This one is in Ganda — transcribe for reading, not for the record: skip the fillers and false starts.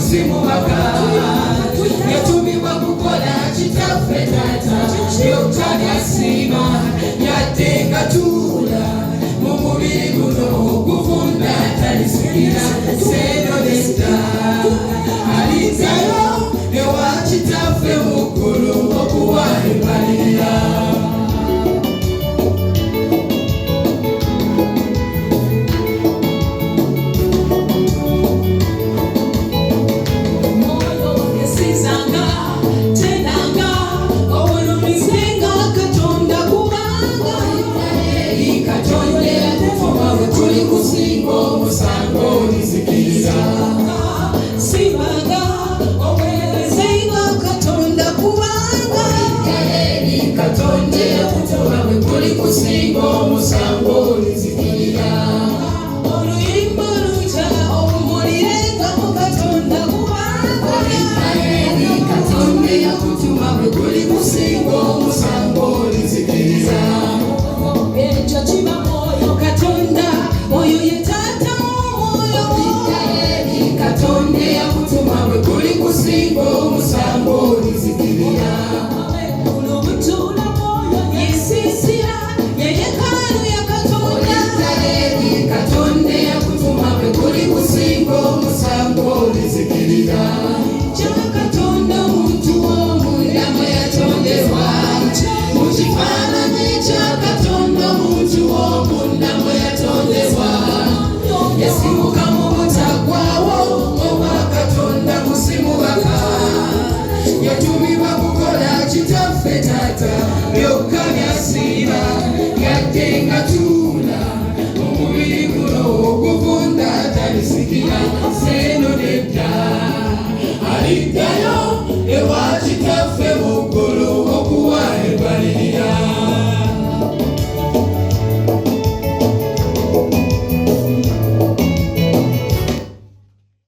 kusimubaka yatumibwa kukola kitaffe taata byokanyasima yadde nga tuula mu mubiri guno okuvunda talisikira senolesta alizayo ewa kitaffe mu ggulu okuwa embalirira kusinga omusango nizikirira oluyimba luta owumulirenga mu Katonda kubanga Katonda yakutuma bwe kuli kusinga omusango nizikirira ekyo kiba mwoyo Katonda oyo ye taata w'omwoyo Katonda yakutuma bwe kuli kusinga omusango nizikirira Katonda omuntu w'omunda mwe yatondebwa mu kifaananyi kya Katonda omuntu w'omunda mwe yatondebwa yasimuka mu butaggwaawo obwa Katonda kusimubaka yatumibwa kukola kitaffe taata byokka byasiiba yadde nga